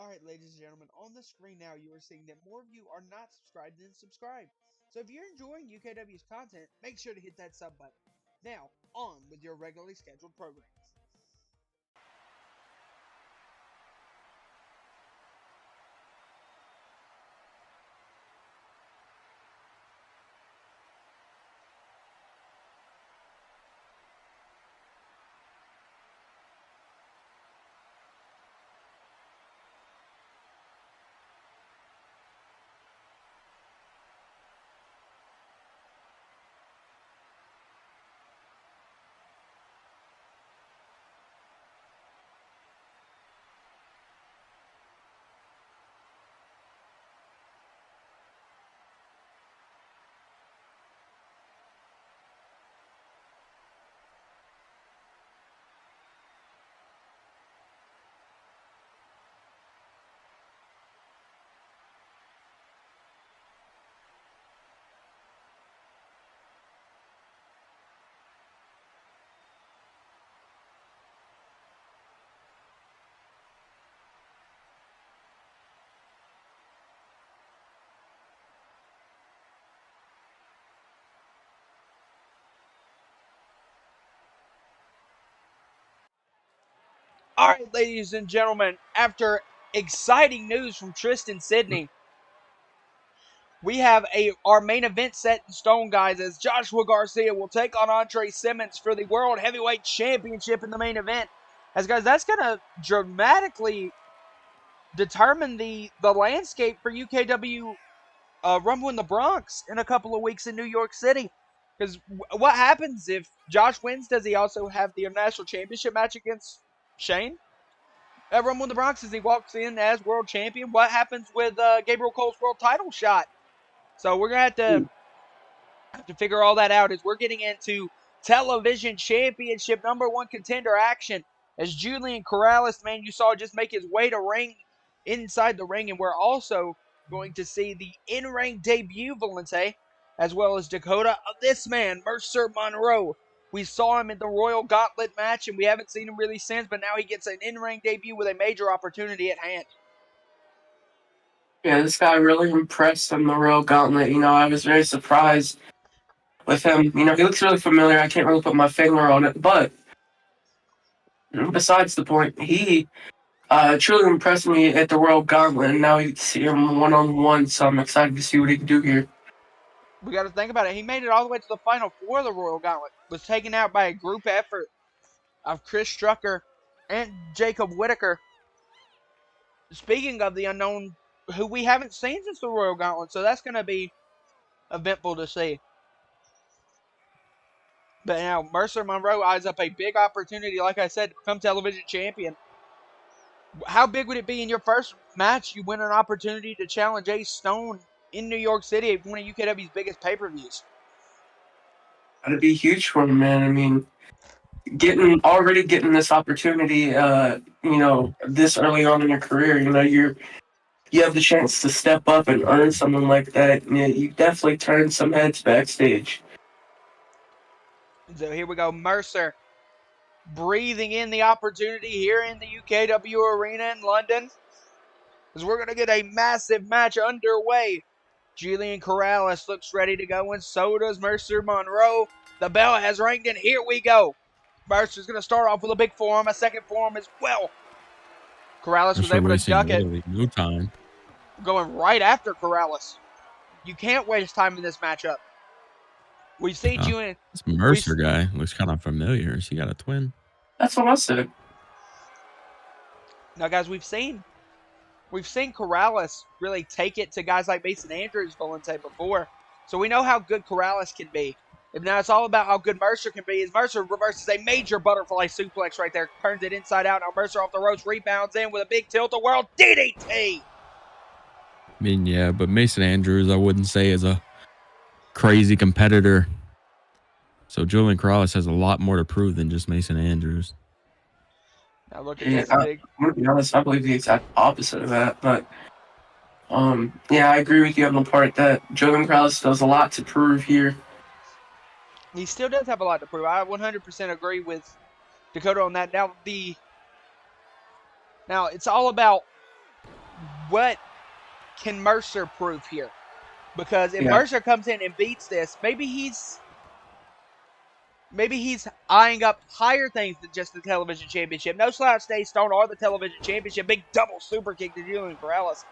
Alright, ladies and gentlemen, on the screen now you are seeing that more of you are not subscribed than subscribed. So if you're enjoying UKW's content, make sure to hit that sub button. Now, on with your regularly scheduled programs. Alright, ladies and gentlemen, after exciting news from Tristan Sidney, we have our main event set in stone, guys, as Joshua Garcia will take on Andre Simmons for the World Heavyweight Championship in the main event. As guys, that's going to dramatically determine the landscape for UKW Rumble in the Bronx in a couple of weeks in New York City. Because what happens if Josh wins? Does he also have the national championship match against Shane at Rumble in the Bronx as he walks in as world champion? What happens with Gabriel Cole's world title shot? So we're going to have to figure all that out as we're getting into television championship #1 contender action as Julian Corrales, the man you saw just make his way to ring inside the ring. And we're also going to see the in-ring debut, Valente, as well as Dakota of this man, Mercer Monroe. We saw him in the Royal Gauntlet match, and we haven't seen him really since, but now he gets an in-ring debut with a major opportunity at hand. Yeah, this guy really impressed in the Royal Gauntlet. I was very surprised with him. He looks really familiar. I can't really put my finger on it, but besides the point, he truly impressed me at the Royal Gauntlet, and now you see him one-on-one, so I'm excited to see what he can do here. We got to think about it. He made it all the way to the Final Four of the Royal Gauntlet. Was taken out by a group effort of Chris Strucker and Jacob Whitaker. Speaking of the unknown, who we haven't seen since the Royal Gauntlet, so that's going to be eventful to see. But now Mercer Monroe eyes up a big opportunity, like I said, to become television champion. How big would it be in your first match? You win an opportunity to challenge Ace Stone in New York City at one of UKW's biggest pay-per-views. That'd be huge for him, man. I mean, already getting this opportunity, this early on in your career, you have the chance to step up and earn something like that. You definitely turn some heads backstage. So here we go, Mercer breathing in the opportunity here in the UKW arena in London, as we're going to get a massive match underway. Julian Corrales looks ready to go, and so does Mercer Monroe. The bell has rang, and here we go. Mercer's going to start off with a big forearm, a second forearm as well. Corrales was able to duck it. No time. Going right after Corrales. You can't waste time in this matchup. We've seen Julian. This Mercer guy looks kind of familiar. Has he got a twin? That's what I said. Now, guys, we've seen Corrales really take it to guys like Mason Andrews, Valente, before. So we know how good Corrales can be. And now it's all about how good Mercer can be. As Mercer reverses a major butterfly suplex right there. Turns it inside out. Now Mercer off the ropes, rebounds in with a big tilt-a-whirl DDT. I mean, yeah, but Mason Andrews, I wouldn't say is a crazy competitor. So Julian Corrales has a lot more to prove than just Mason Andrews. Now look at this big. I'm going to be honest, I believe the exact opposite of that. But, I agree with you on the part that Julian Corrales does a lot to prove here. He still does have a lot to prove. I 100% agree with Dakota on that. Now it's all about what can Mercer prove here? Because if Yeah. Mercer comes in and beats this, maybe he's eyeing up higher things than just the television championship. No slouch, Dave Stone, or the television championship. Big double super kick to Julian Corrales.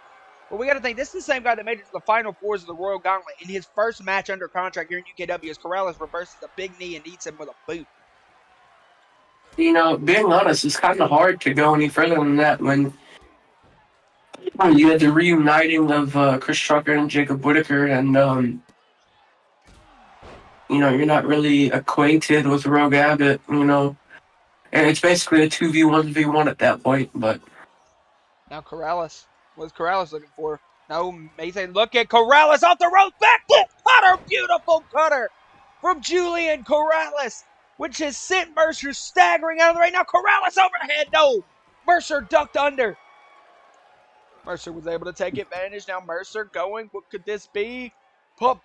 But we got to think, this is the same guy that made it to the Final Fours of the Royal Gauntlet. In his first match under contract here in UKW, as Corrales reverses a big knee and eats him with a boot. You know, being honest, it's kind of hard to go any further than that when you had the reuniting of Chris Trucker and Jacob Whitaker, and you know, you're not really acquainted with Rogue Abbott, you know, and it's basically a 2v1v1 at that point. But Now Corrales, what's Corrales looking for? No, Mason, look at Corrales off the rope, backflip cutter, beautiful cutter from Julian Corrales, which has sent Mercer staggering out of the ring. Now Corrales overhead, no, Mercer ducked under. Mercer was able to take advantage. Now Mercer going, what could this be? Pump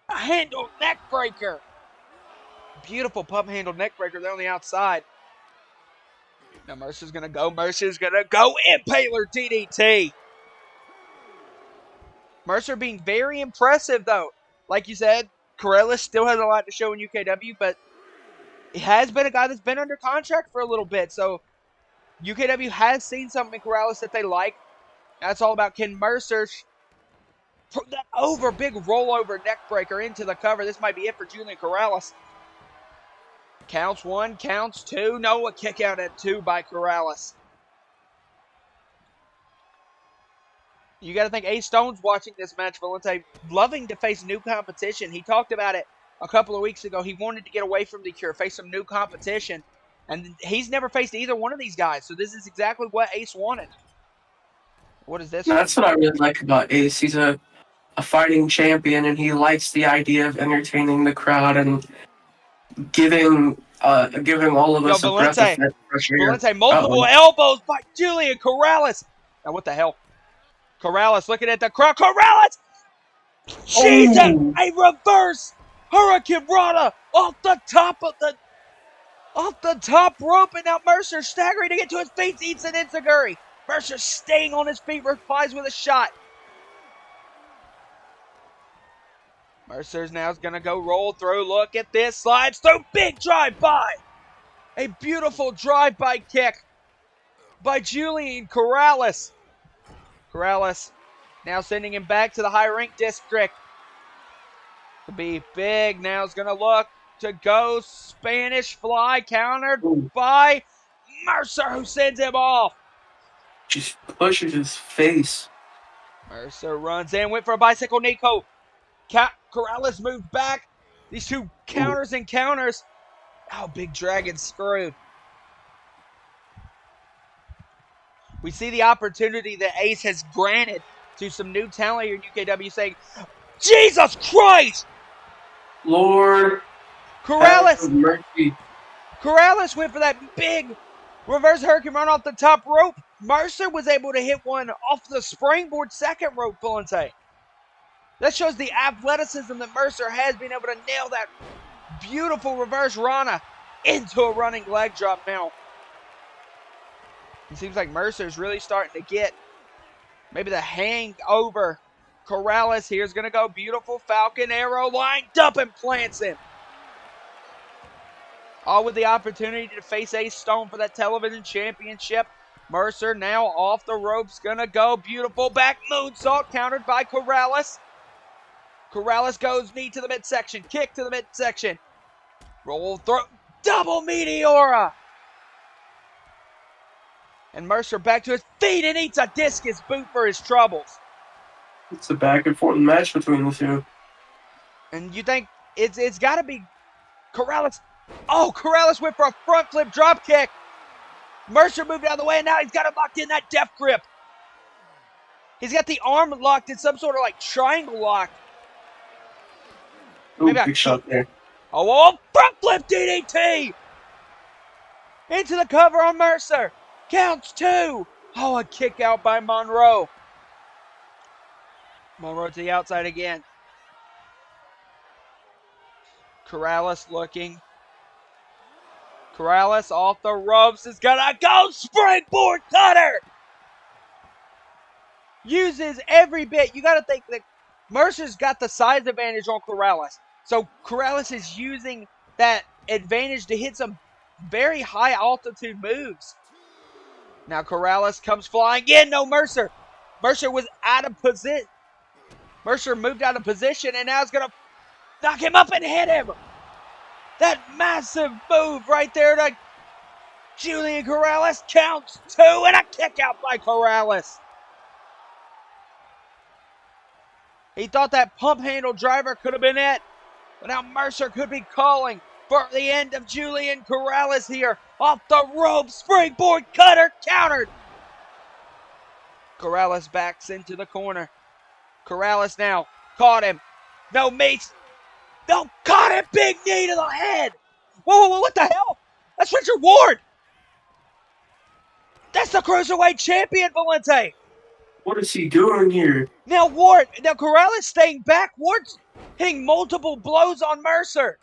handle neck breaker. Beautiful pump handle neck breaker there on the outside. Now Mercer's going to go. Impaler DDT. Mercer being very impressive, though. Like you said, Corrales still has a lot to show in UKW, but he has been a guy that's been under contract for a little bit. So UKW has seen something in Corrales that they like. That's all about Ken Mercer. That big rollover neck breaker into the cover. This might be it for Julian Corrales. Counts 1, counts 2. No, a kick out at 2 by Corrales. You got to think Ace Stone's watching this match, Valente, loving to face new competition. He talked about it a couple of weeks ago. He wanted to get away from the Cure, face some new competition. And he's never faced either one of these guys. So this is exactly what Ace wanted. What is this? that's what I really like about Ace. He's a fighting champion, and he likes the idea of entertaining the crowd and giving all of us a breath of fresh air. Valente, multiple elbows by Julian Corrales. Now what the hell? Corrales looking at the crowd. Corrales! Jesus! A reverse Hurricane Rana off the top rope, and now Mercer staggering to get to his feet, eats an enziguri. Mercer staying on his feet, replies with a shot. Mercer's now going to go roll through. Look at this. Slides through. Big drive-by. A beautiful drive-by kick by Julian Corrales. Corrales now sending him back to the high rank district. To be big. Now is going to look to go Spanish fly, countered by Mercer, who sends him off. Just pushes his face. Mercer runs in, went for a bicycle Nico. Corrales moved back. These two counters and counters. Oh, Big Dragon screwed. We see the opportunity that Ace has granted to some new talent here in UKW, saying, Jesus Christ! Lord, Corrales went for that big reverse hurricane run off the top rope. Mercer was able to hit one off the springboard second rope, Valente. That shows the athleticism that Mercer has, been able to nail that beautiful reverse Rana into a running leg drop now. It seems like Mercer's really starting to get maybe the hang over Corrales. Here's going to go beautiful Falcon Arrow lined up and plants him. All with the opportunity to face Ace Stone for that television championship. Mercer now off the ropes, going to go beautiful back moonsault countered by Corrales. Corrales goes knee to the midsection, kick to the midsection. Roll through, double Meteora. And Mercer back to his feet and eats a discus boot for his troubles. It's a back and forth match between the two. And you think it's got to be Corrales. Oh, Corrales went for a front flip drop kick. Mercer moved out of the way, and now he's got him locked in that death grip. He's got the arm locked in some sort of like triangle lock. Ooh, big shot there. Oh, front flip DDT! Into the cover on Mercer. Counts 2. Oh, a kick out by Monroe. Monroe to the outside again. Corrales looking. Corrales off the ropes is gonna go springboard cutter. uses every bit. You got to think that Mercer's got the size advantage on Corrales. So Corrales is using that advantage to hit some very high altitude moves. Now Corrales comes flying in. No, Mercer. Mercer was out of position. Mercer moved out of position and now is going to knock him up and hit him. That massive move right there to Julian Corrales counts 2 and a kick out by Corrales. He thought that pump handle driver could have been it. But now Mercer could be calling for the end of Julian Corrales here. Off the rope, springboard cutter, countered. Corrales backs into the corner. Corrales now caught him. No, Mace. No, caught him. Big knee to the head. Whoa, what the hell? That's Richard Ward. That's the Cruiserweight champion, Valente. What is he doing here? Now Corrales staying back. Ward's hitting multiple blows on Mercer.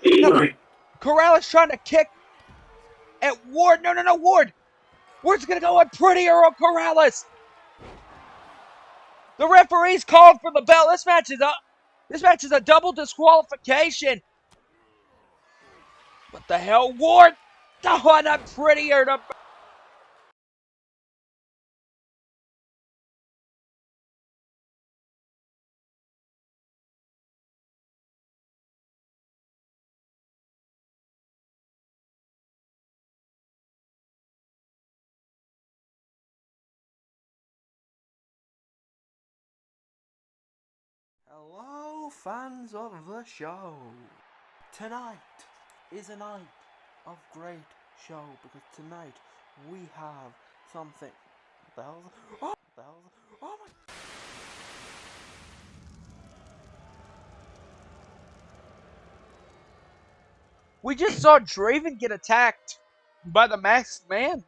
Now, Corrales trying to kick at Ward. No, Ward. Ward's going to go on prettier on Corrales. The referee's called for the bell. This match is a double disqualification. What the hell, Ward? Oh, not prettier. Hello, fans of the show. Tonight is a night of great show because tonight we have something. Bells. Oh my. We just saw Draven get attacked by the masked man.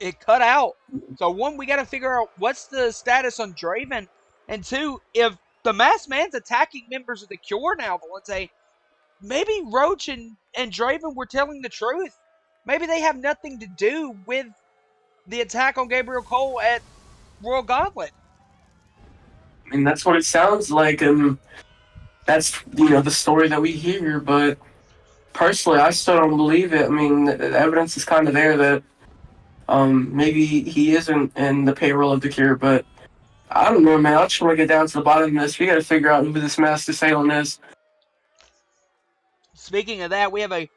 It cut out. So one, we got to figure out what's the status on Draven. And two, if the masked man's attacking members of the Cure now, Valente, maybe Roach and Draven were telling the truth. Maybe they have nothing to do with the attack on Gabriel Cole at Royal Gauntlet. I mean, that's what it sounds like, and that's, the story that we hear, but personally, I still don't believe it. I mean, the evidence is kind of there that maybe he isn't in the payroll of the Cure, but I don't know, man. I just want to get down to the bottom of this. We got to figure out who this masked assailant is. Speaking of that, we have a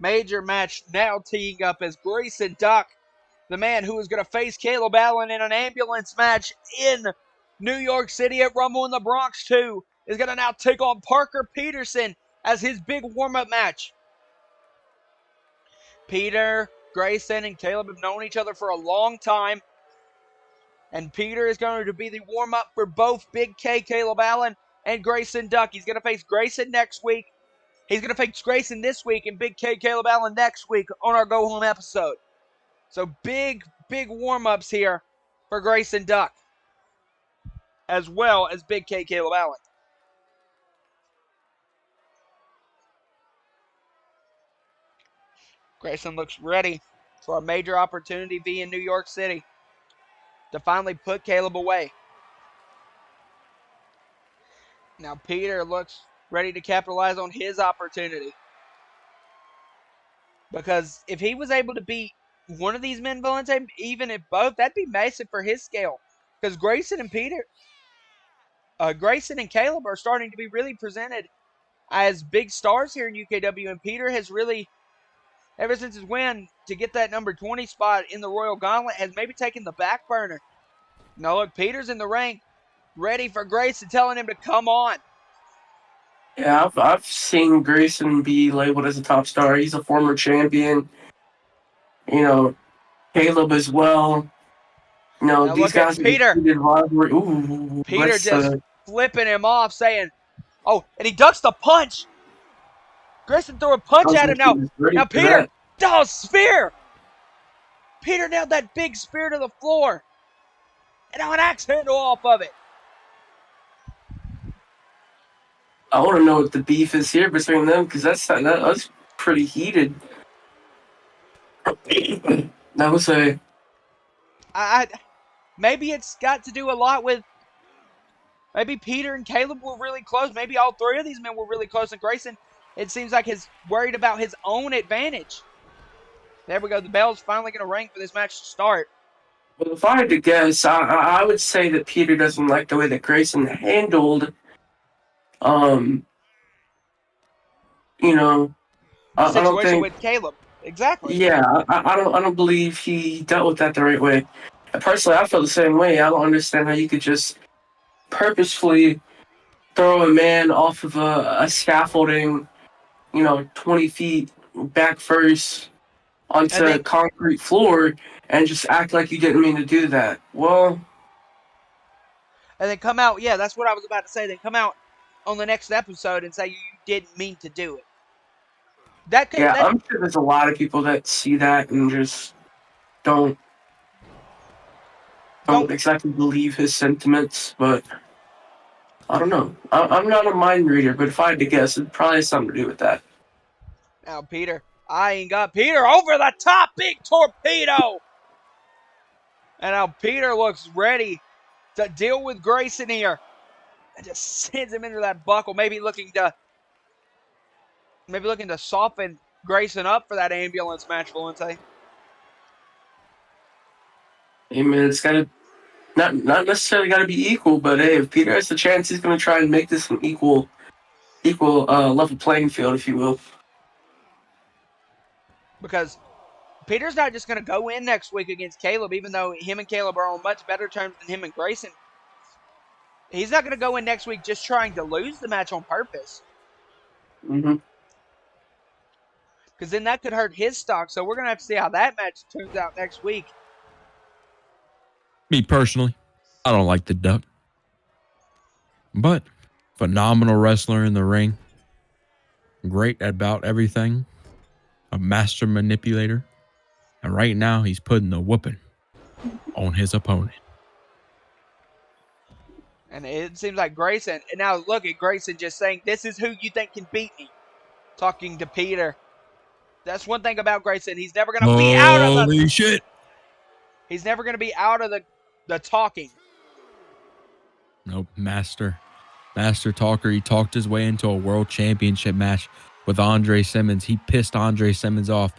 major match now teeing up as Grayson Duck, the man who is going to face Caleb Allen in an ambulance match in New York City at Rumble in the Bronx 2, is going to now take on Parker Peterson as his big warm-up match. Peter, Grayson, and Caleb have known each other for a long time. And Peter is going to be the warm-up for both Big K, Caleb Allen, and Grayson Duck. He's going to face Grayson next week. He's going to face Grayson this week and Big K, Caleb Allen next week on our Go Home episode. So big warm-ups here for Grayson Duck, as well as Big K, Caleb Allen. Grayson looks ready for a major opportunity via New York City to finally put Caleb away. Now Peter looks ready to capitalize on his opportunity. Because if he was able to beat one of these men, Valente, even if both, that'd be massive for his scale. Because Grayson and Caleb are starting to be really presented as big stars here in UKW. And Peter has really, ever since his win to get that number 20 spot in the Royal Gauntlet, has maybe taken the back burner. Now look, Peter's in the ring, ready for Grayson, telling him to come on. Yeah, I've seen Grayson be labeled as a top star. He's a former champion. Caleb as well. Now these guys at Peter. Rivalry. Ooh, Peter just flipping him off, saying, oh, and he ducks the punch. Grayson threw a punch at him now. Now Peter, spear. Peter nailed that big spear to the floor. And now an axe handle off of it. I want to know what the beef is here between them, because that's pretty heated. That was a Maybe it's got to do a lot with. Maybe Peter and Caleb were really close. Maybe all three of these men were really close. And Grayson, it seems like, is worried about his own advantage. There we go. The bell's finally going to ring for this match to start. Well, if I had to guess, I would say that Peter doesn't like the way that Grayson handled, you know, The I don't situation think. with Caleb. Exactly. Yeah, I don't believe he dealt with that the right way. Personally, I feel the same way. I don't understand how you could just purposefully throw a man off of a scaffolding, 20 feet back first And onto then concrete floor and just act like you didn't mean to do that. Well, come out. Yeah, that's what I was about to say. Then come out on the next episode and say you didn't mean to do it. yeah, That I'm sure there's a lot of people that see that and just don't don't. exactly believe his sentiments, but I don't know. I'm not a mind reader, but if I had to guess, it probably has something to do with that. Now, Peter. I ain't got Peter over the top. Big torpedo. And now Peter looks ready to deal with Grayson here. And just sends him into that buckle. Maybe looking to soften Grayson up for that ambulance match, Valente. Hey man, it's gotta not necessarily gotta be equal, but hey, if Peter has the chance, he's gonna try and make this an equal level playing field, if you will. Because Peter's not just going to go in next week against Caleb, even though him and Caleb are on much better terms than him and Grayson. He's not going to go in next week just trying to lose the match on purpose. Mm-hmm. Because then that could hurt his stock. So we're going to have to see how that match turns out next week. Me personally, I don't like the Duck. But phenomenal wrestler in the ring. Great at about everything. A master manipulator. And right now he's putting the whooping on his opponent. And it seems like Grayson, and now look at Grayson just saying, this is who you think can beat me. Talking to Peter. That's one thing about Grayson. He's never going to be out of the... Holy shit. He's never going to be out of the talking. Nope, master talker. He talked his way into a world championship match with Andre Simmons. He pissed Andre Simmons off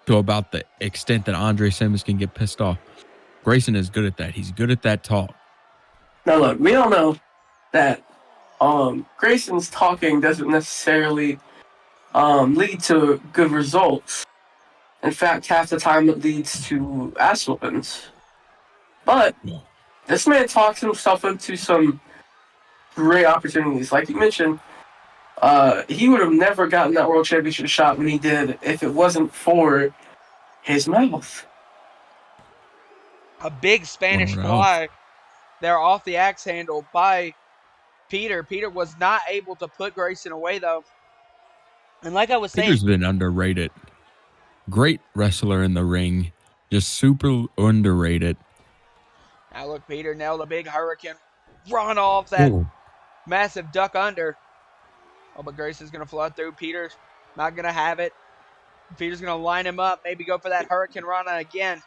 to about the extent that Andre Simmons can get pissed off. Grayson is good at that. He's good at that talk. Now look, we all know that Grayson's talking doesn't necessarily lead to good results. In fact, half the time it leads to ass whoopings. But this man talks himself into some great opportunities. Like you mentioned, he would have never gotten that world championship shot when he did if it wasn't for his mouth. A big Spanish fly there off the axe handle by Peter. Peter was not able to put Grayson away, though. And like I was saying, Peter's been underrated. Great wrestler in the ring. Just super underrated. now look, Peter nailed a big hurricane run off that massive duck under. Oh, but Grayson's going to fly through. Peter's not going to have it. Peter's going to line him up, maybe go for that hurricane run again.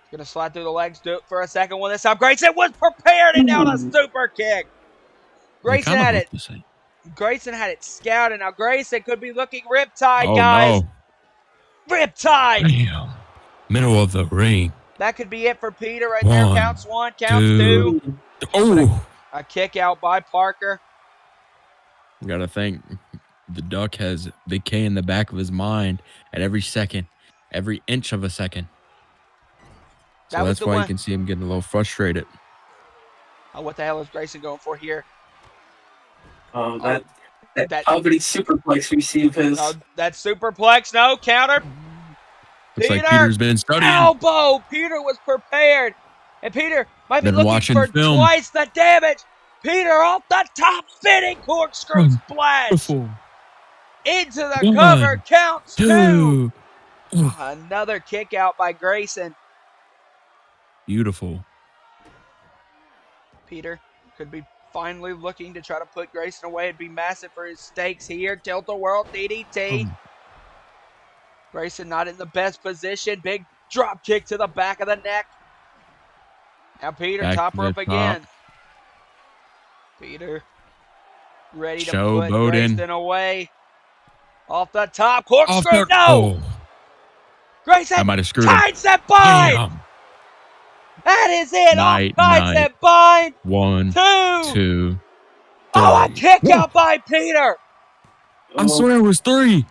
Going to slide through the legs, do it for a second one this time. Grayson was prepared and now a super kick. Grayson had it. Grayson had it scouted. Now Grayson could be looking riptide, guys. No. Riptide. Damn. Middle of the ring. That could be it for Peter right there. Counts one, counts two. Oh. A kick out by Parker. You got to think the Duck has the K in the back of his mind at every second, every inch of a second. So that's why you can see him getting a little frustrated. Oh, what the hell is Grayson going for here? That poverty superplex we see of his. That superplex, no counter. Looks like Peter's been studying. Elbow. Peter was prepared. And Peter might be looking for twice the damage. Peter off the top, spinning corkscrew splash. Into the cover, counts two. Another kick out by Grayson. Beautiful. Peter could be finally looking to try to put Grayson away. It'd be massive for his stakes here. Tilt-a-whirl DDT. Grayson not in the best position. Big Drop kick to the back of the neck. Now Peter, Back top to the rope top. again. Peter ready to put Showboating. Grayson away. Off the top. Corkscrew, no! Oh, Grayson I might have screwed him. tides that bind! Damn. That is it. Night, Tides night. that bind. 1, 2. 2, 3. Oh, a kick Whoa. out by Peter. I swear it was 3.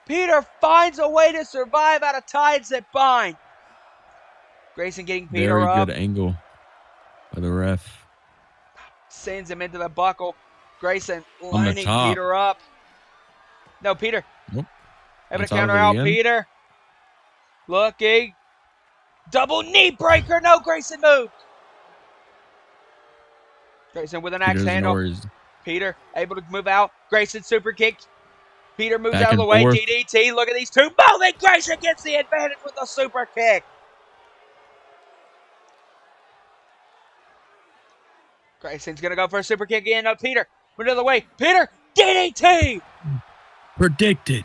Peter finds a way to survive out of tides that bind. Grayson getting Peter Very up. good angle by the ref. Sends him into the buckle. Grayson On the lining top. Peter up. No, Peter. Nope. Able to That's out counter of it out again. Peter. Looking. Double knee breaker. No, Grayson moved. Grayson with an axe Peter doesn't know handle. where he's Peter able to move out. Grayson super kick. Peter moves back out of and the way. forth. DDT. Look at these two moving. Grayson gets the advantage with the super kick. Grayson's going to go for a super kick again. No, Peter. Another way. Peter. DDT. predicted.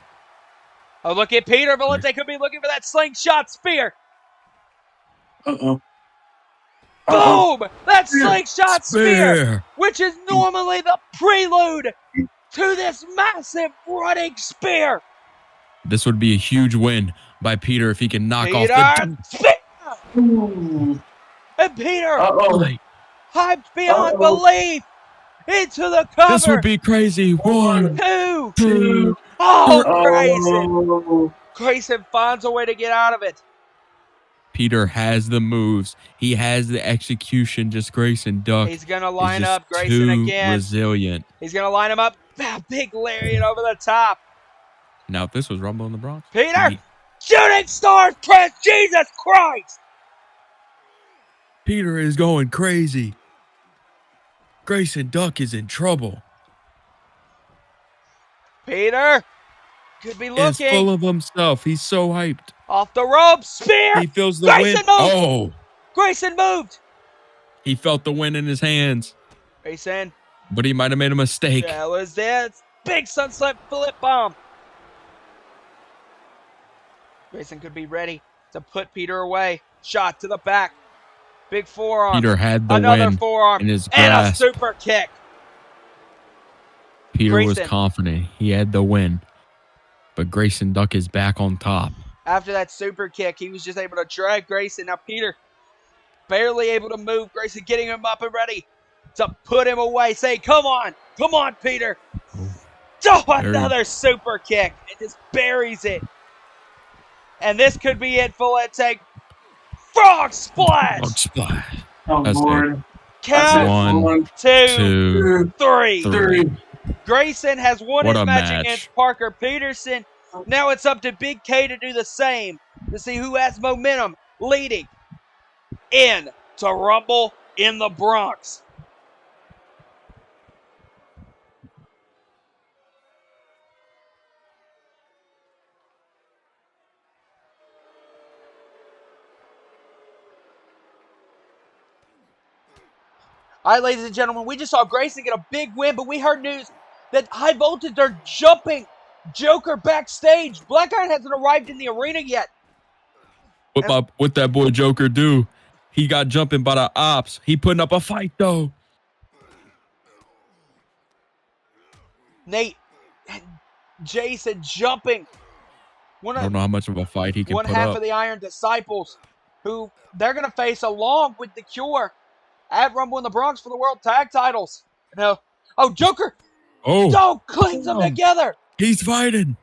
Oh, look at Peter. Valente could be looking for that slingshot spear. Uh-oh. Uh-oh. Boom! That slingshot spear, which is normally the prelude to this massive running spear. This would be a huge win by Peter if he can knock off the spear! Ooh. And Peter, Uh-oh. hyped beyond belief, into the cover. This would be crazy. 1, 2, 2. Oh, Grayson. Grayson finds a way to get out of it. Peter has the moves. He has the execution. Just Grayson Duck. He's going to line is just up Grayson too again. resilient. He's going to line him up. Big lariat over the top. Now, if this was Rumble in the Bronx. Peter! Shooting stars press! Jesus Christ! Peter is going crazy. Grayson Duck is in trouble. Peter could be He's looking. full of himself. He's so hyped. Off the rope. Spear! He feels the Grayson wind. moved! Oh! Grayson moved! He felt the wind in his hands. Grayson. But he might have made a mistake. That was it. Big sunset flip bomb. Grayson could be ready to put Peter away. Shot to the back. Big forearm. Peter had the Another wind forearm. in his And a grasp. super kick. Peter was Grayson. confident. He had the win. But Grayson Duck is back on top. After that super kick, he was just able to drag Grayson. Now Peter barely able to move. Grayson getting him up and ready to put him away. Say, come on, Peter. Oh, another super kick. It just buries it. And this could be it for Let's Take Frog Splash. Frog Splash. Oh, That's Lord. Count 1, 2, 3. 3. Grayson has won What his a match match. against Parker Peterson. Now it's up to Big K to do the same to see who has momentum leading in to Rumble in the Bronx. All right, ladies and gentlemen, we just saw Grayson get a big win, but we heard news that High Voltage are jumping Joker backstage. Black Iron hasn't arrived in the arena yet. What that boy Joker do? He got jumping by the ops. He putting up a fight, though. Nate and Jason jumping. I don't know how much of a fight he can One put half up. of the Iron Disciples, who they're going to face along with The Cure at Rumble in the Bronx for the World Tag Titles. No. Oh, Joker. Oh, Clings them together. he's fighting.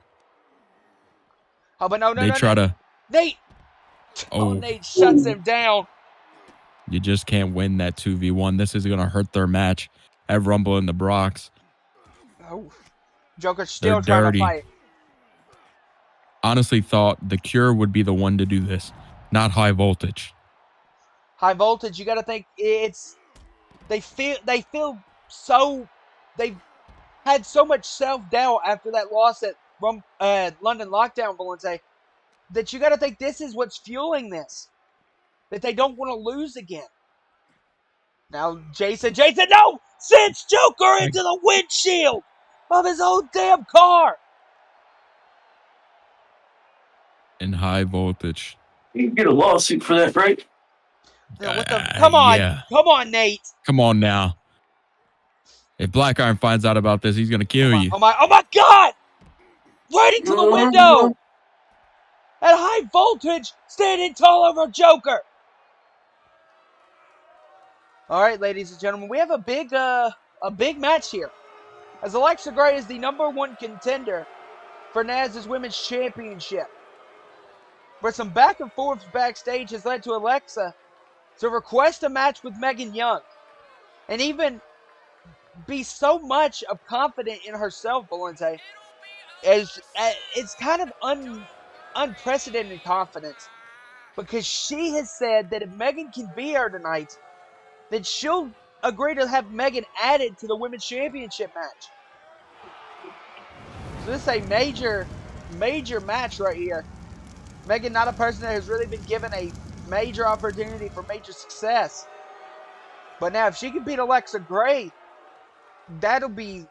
Oh, but no. They try to. Nate. Oh, Nate shuts him down. you just can't win that 2v1. This is going to hurt their match at Rumble in the Bronx. Oh, Joker's still They're trying dirty. to fight. Honestly thought The Cure would be the one to do this, not High Voltage. High Voltage, you got to think they feel so they've had so much self-doubt after that loss at London Lockdown, Valente, that you got to think this is what's fueling this. That they don't want to lose again. Now Jason, no! Sends Joker into the windshield of his own damn car. In High Voltage, You can get a lawsuit for that, right? What the? Come on, Yeah. come on, Nate. Come on now. If Black Iron finds out about this, he's gonna kill you. Oh my God! Right into the window. At high voltage, standing tall over Joker. All right, ladies and gentlemen, we have a big match here. As Alexa Gray is the #1 contender for Naz's Women's Championship. But some back and forth backstage has led to Alexa to request a match with Megan Young. And even be so much of confident in herself, Valente. It's kind of unprecedented confidence. Because she has said that if Megan can be here tonight, then she'll agree to have Megan added to the Women's Championship match. So this is a major match right here. Megan, not a person that has really been given a major opportunity for major success. But now if she can beat Alexa Gray, that'll be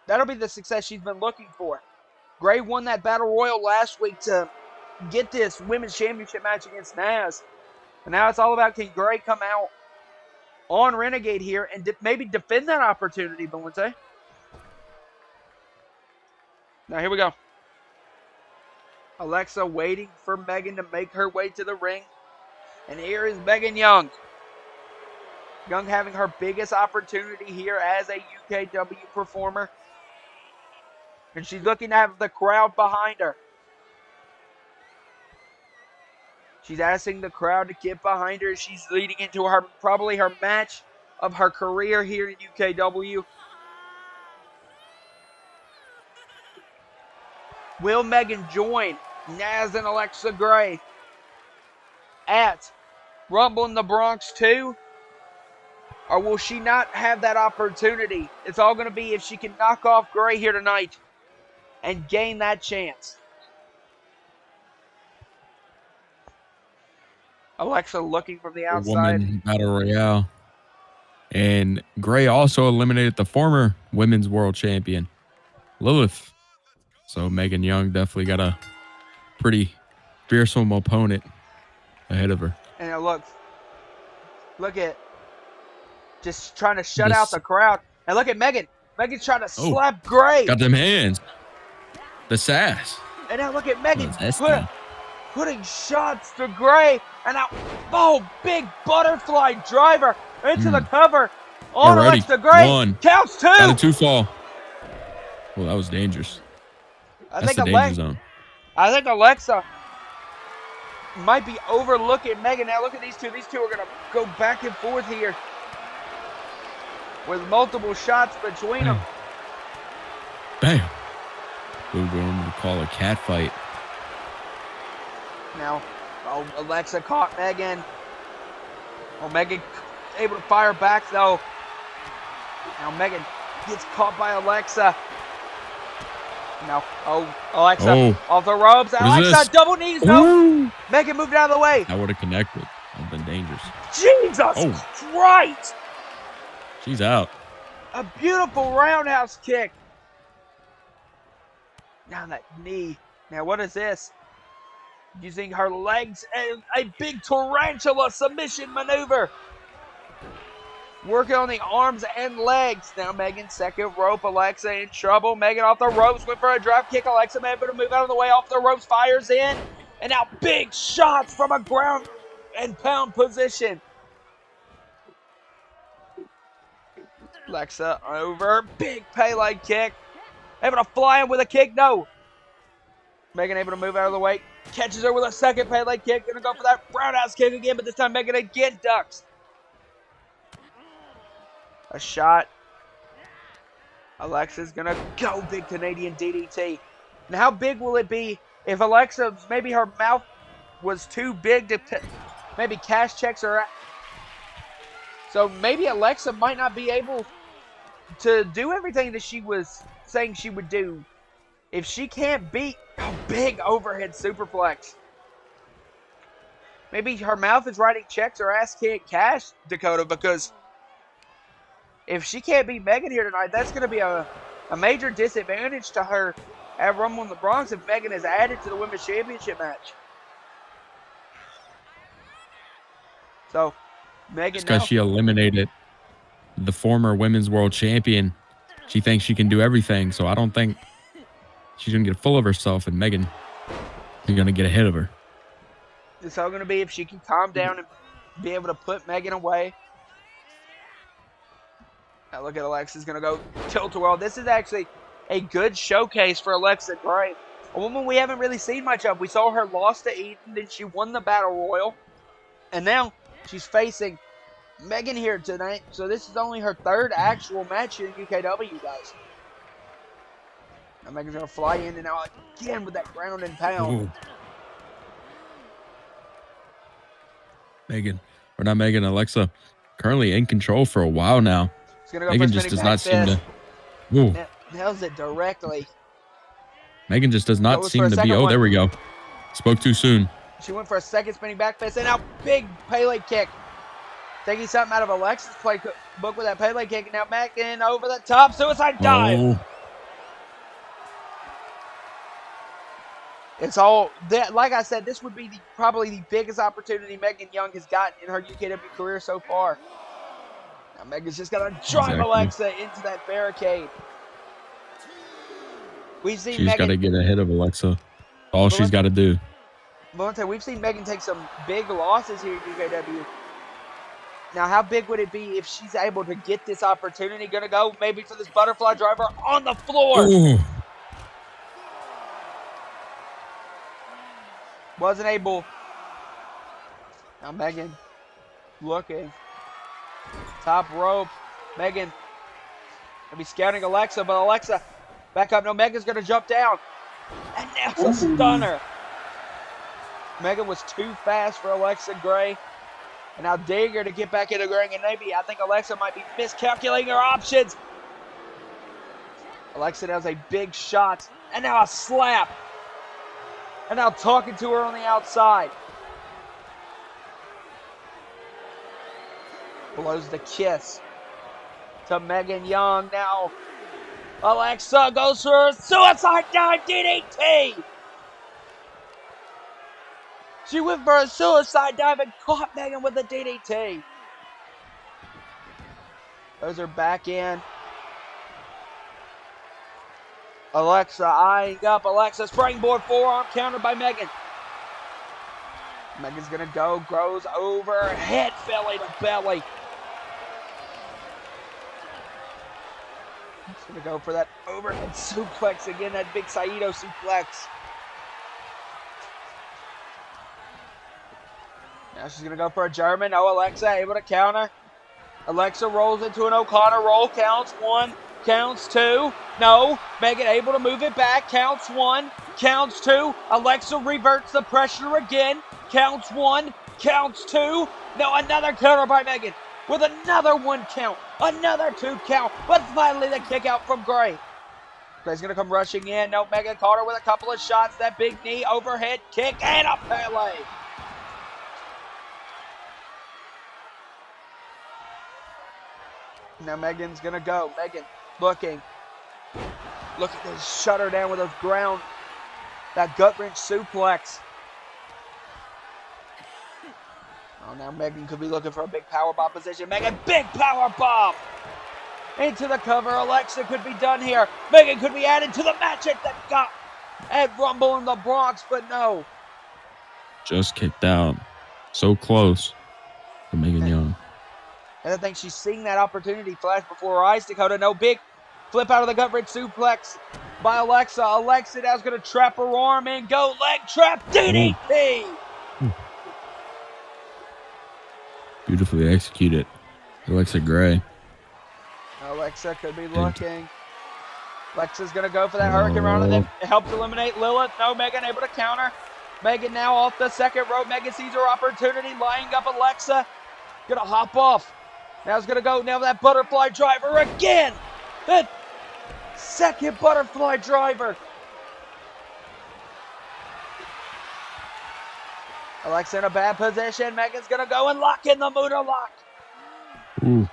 the success she's been looking for. Gray won that Battle Royal last week to get this Women's Championship match against Naz. And now it's all about, can Gray come out on Renegade here and maybe defend that opportunity, Valente? Now here we go. Alexa waiting for Megan to make her way to the ring. And here is Megan Young. Young having her biggest opportunity here as a UKW performer. And she's looking to have the crowd behind her. She's asking the crowd to get behind her. She's leading into probably her match of her career here in UKW. Will Megan join Naz and Alexa Gray at Rumble in the Bronx 2? Or will she not have that opportunity? It's all going to be if she can knock off Gray here tonight and gain that chance. Alexa looking from the outside. Woman Battle Royale. And Gray also eliminated the former Women's World Champion, Lilith. So Megan Young definitely got a pretty fearsome opponent ahead of her. And now look at just trying to shut out the crowd. And look at Megan. Megan's trying to slap Gray. Got them hands. The sass. And now look at Megan Oh, putting shots to Gray. And now, big butterfly driver into the cover on Already. Alexa Gray. One. Counts 2. Got a 2 fall. Well, that was dangerous. That's the danger zone. I think Alexa might be overlooking Megan. Now look at these two. These two are going to go back and forth here with multiple shots between them. Bam. We're going to call a cat fight. Now, Alexa caught Megan. Megan able to fire back though. Now Megan gets caught by Alexa. Now, Alexa off the ropes. Alexa double knees. No, Megan moved out of the way. I would have connected. That would have been dangerous. Jesus Christ! She's out. A beautiful roundhouse kick. Down that knee. Now what is this? Using her legs and a big tarantula submission maneuver. Working on the arms and legs. Now Megan second rope. Alexa in trouble. Megan off the ropes. Went for a drop kick. Alexa able to move out of the way off the ropes. Fires in. And now big shots from a ground and pound position. Alexa over. Big Pele kick. Able to fly in with a kick. No. Megan able to move out of the way. Catches her with a second Pele kick. Gonna go for that roundhouse kick again, but this time Megan again ducks. A shot. Alexa's gonna go big Canadian DDT. And how big will it be if Alexa, maybe her mouth was too big to maybe cash checks her? So maybe Alexa might not be able to do everything that she was saying she would do if she can't beat a big overhead superplex. Maybe her mouth is writing checks, her ass can't cash, Dakota, because if she can't beat Megan here tonight, that's going to be a major disadvantage to her at Rumble in the Bronx if Megan is added to the Women's Championship match. So, Megan Just because now. she eliminated the former women's world champion, she thinks she can do everything. So I don't think she's going to get full of herself, and Megan is going to get ahead of her. It's all going to be if she can calm down and be able to put Megan away. Now look at Alexa's going to go tilt-a-whirl. This is actually a good showcase for Alexa Gray. A woman we haven't really seen much of. We saw her lost to Eden, then she won the Battle Royal. And now she's facing Megan here tonight. So this is only her third actual match here in UKW, guys. Now Megan's going to fly in and out again with that ground and pound. Ooh. Alexa, currently in control for a while now. She's going to go Megan for just spinning does back not seem fist. to. Ooh. Nails it directly. Megan just does not seem to be. Oh, there we go. Spoke too soon. She went for a second spinning back fist, and now big Pele kick. Taking something out of Alexa's playbook with that Pele kick, and now Megan over the top. Suicide dive. Oh. It's all that. Like I said, this would be probably the biggest opportunity Megan Young has gotten in her UKW career so far. Now Megan's just gonna drive Alexa into that barricade. We've seen She's got to get ahead of Alexa. All she's got to do. Valente, we've seen Megan take some big losses here at UKW. Now, how big would it be if she's able to get this opportunity? Gonna go maybe for this butterfly driver on the floor. Ooh. Wasn't able. Now Megan looking. Top rope. Megan gonna be scouting Alexa, but Alexa back up. No, Megan's gonna jump down. And now it's a stunner. Megan was too fast for Alexa Gray. And now Digger to get back into the ring. And maybe I think Alexa might be miscalculating her options. Alexa does a big shot. And now a slap. And now talking to her on the outside. Blows the kiss to Megan Young. Now Alexa goes for a suicide dive DDT. She went for a suicide dive and caught Megan with a DDT. Those are back in. Alexa eyeing up. Alexa springboard forearm countered by Megan. Megan's going to go. Grows over. Head belly to belly. She's going to go for that overhead suplex again. That big Saito suplex. Now she's going to go for a German. Oh, Alexa able to counter. Alexa rolls into an O'Connor roll. Counts one. Counts two. No. Megan able to move it back. Counts one. Counts two. Alexa reverts the pressure again. Counts one. Counts two. No, another counter by Megan. With another one count. Another two count. But finally the kick out from Gray. Gray's going to come rushing in. No, Megan caught her with a couple of shots. That big knee overhead kick and a Pele. Now Megan's going to go. Megan looking. Look at this. Shut her down with those ground. That gut wrench suplex. Oh, now Megan could be looking for a big power bomb position. Megan, big power bomb. Into the cover. Alexa could be done here. Megan could be added to the match at Rumble in the Bronx, but no. Just kicked out. So close to Megan Young. And I think she's seeing that opportunity flash before her eyes. Dakota, no, big flip out of the gut wrench suplex by Alexa. Alexa now is going to trap her arm in. Go leg trap DDT. Beautifully executed. Alexa Gray. Alexa could be looking. Alexa's going to go for that Hurricane Rana and then helps eliminate Lilith. No, Megan able to counter. Megan now off the second rope. Megan sees her opportunity, lining up Alexa. Going to hop off. Now it's going to go now that butterfly driver again. That second butterfly driver. Alexa in a bad position. Megan's going to go and lock in the Muda lock. Ooh.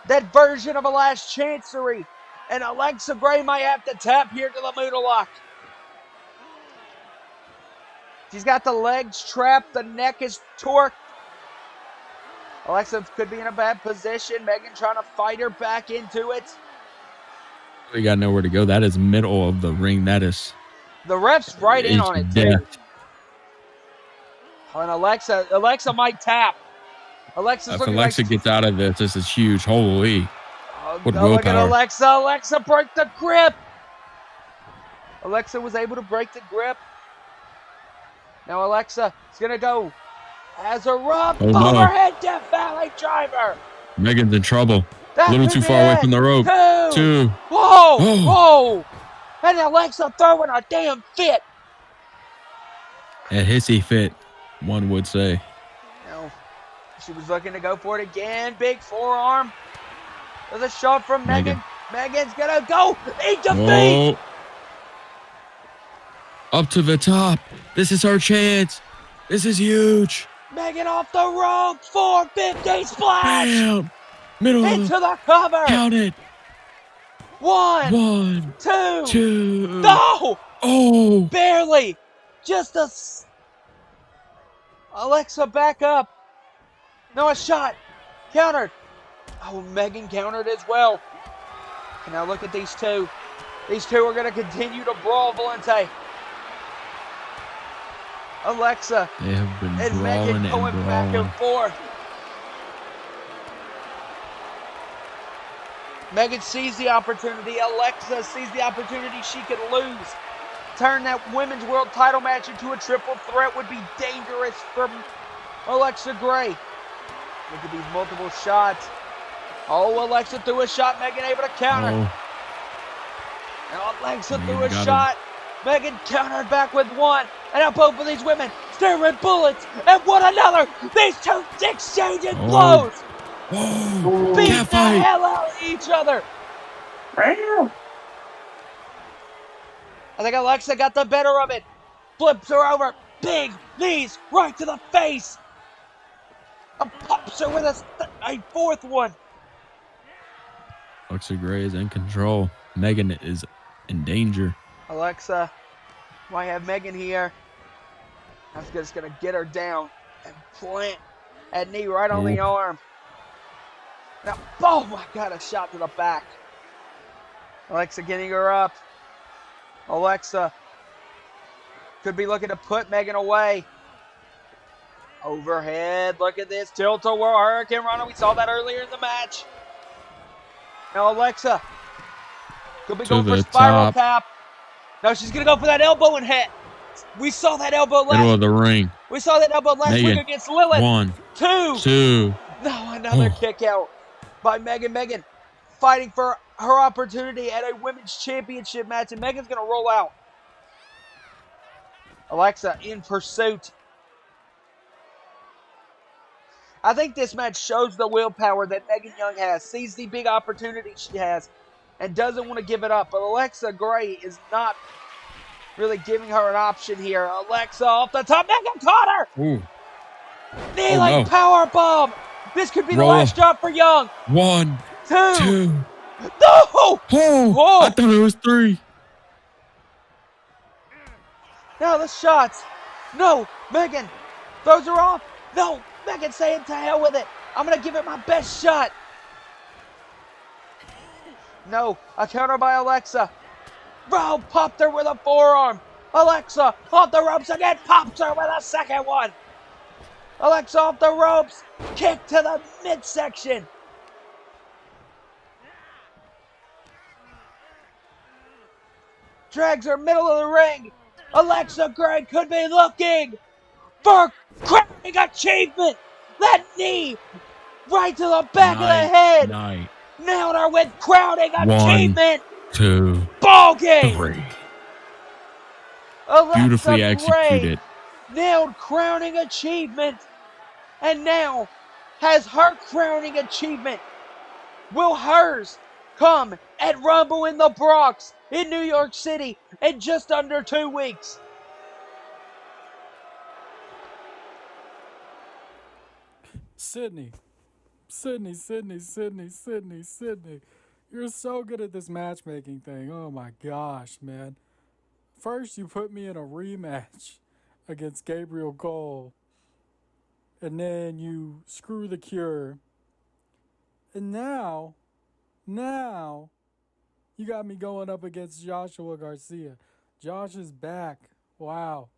That version of a last chancery. And Alexa Gray might have to tap here to the Muda lock. She's got the legs trapped. The neck is torqued. Alexa could be in a bad position. Megan trying to fight her back into it. We got nowhere to go. That is middle of the ring. That is. The ref's right in It's on it, death. too. And Alexa might tap. Alexa's If looking Alexa like... gets out of this is huge. Holy. What Oh, look at willpower. Alexa. Alexa broke the grip. Alexa was able to break the grip. Now Alexa is going to go. Has a rub. Oh, no. Overhead Death Valley driver. Megan's in trouble. That A little could too be far away it. from the rope. 2. Whoa. Oh. Whoa. And Alexa throwing a damn fit. A hissy fit, one would say. No. She was looking to go for it again. Big forearm. There's a shot from Megan. Megan's going to go. Eat defeat. Oh. Up to the top. This is our chance. This is huge. Megan off the rope. 450 splash. Bam. Middle. Into the cover. Count it. 1, 2. 2. No. Oh. Barely. Just a... Alexa back up. No, a shot. Countered. Oh, Megan countered as well. And now look at these two. These two are going to continue to brawl, Valente. Alexa They have been and brawling Megan going and back brawling. and forth. Megan sees the opportunity. Alexa sees the opportunity she could lose. Turn that women's world title match into a triple threat would be dangerous from Alexa Gray. Look at these multiple shots. Oh, Alexa threw a shot. Megan able to counter. Oh. And Alexa Megan threw a got shot. Megan countered back with one. And now both of these women staring bullets at one another. These two exchanging blows. Whoa. Beat Cat the fight. hell out of each other. I think Alexa got the better of it. Flips her over. Big knees right to the face. And pops her with a fourth one. Alexa Gray is in control. Megan is in danger. Alexa might have Megan here. I'm just going to get her down and plant that knee right on the arm. Now, oh my God, a shot to the back. Alexa getting her up. Alexa could be looking to put Megan away. Overhead, look at this. Tilt-a-whirl, Hurricane Rana. We saw that earlier in the match. Now Alexa could be going for spiral tap. No, she's going to go for that elbow and hit. We saw that elbow last. Middle of the ring. We saw that elbow last week against Lilith. 1, 2. 2. No, another kick out by Megan. Megan fighting for her opportunity at a women's championship match, and Megan's going to roll out. Alexa in pursuit. I think this match shows the willpower that Megan Young has, sees the big opportunity she has, and doesn't want to give it up. But Alexa Gray is not really giving her an option here. Alexa off the top. Megan caught her! Ooh. Knee-like power bomb. This could be the last shot for Young. 1, 2. 2. No! Oh, I thought it was 3. Now the shots. No, Megan throws her off. No, Megan saying to hell with it. I'm going to give it my best shot. No, a counter by Alexa. Bro, popped her with a forearm. Alexa off the ropes again, pops her with a second one. Alexa off the ropes, kick to the midsection. Drags her middle of the ring. Alexa Gray could be looking for crowning achievement. That knee right to the back of the head. Nailed her with crowning achievement. 1, 2, ball game. 3. Alexa Beautifully Gray executed. Nailed crowning achievement, and now has her crowning achievement. Will hers come at Rumble in the Bronx in New York City in just under 2 weeks? Sydney. You're so good at this matchmaking thing. Oh my gosh, man. First, you put me in a rematch against Gabriel Cole. and then you screw the Cure. And now you got me going up against Joshua Garcia. Josh is back. Wow.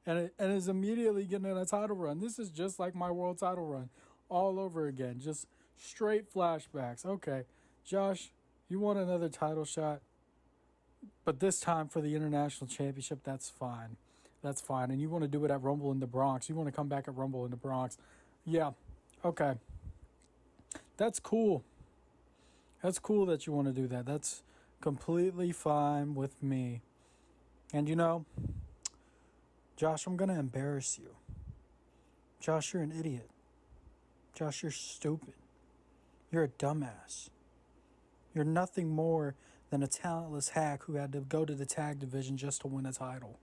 And is immediately getting a title run. This is just like my world title run all over again. Just straight flashbacks. Okay, Josh, you want another title shot? But this time for the International Championship, that's fine. That's fine. And you want to do it at Rumble in the Bronx. You want to come back at Rumble in the Bronx. Yeah, okay. That's cool. That's cool that you want to do that. That's completely fine with me. And you know, Josh, I'm going to embarrass you. Josh, you're an idiot. Josh, you're stupid. You're a dumbass. You're nothing more than a talentless hack who had to go to the tag division just to win a title.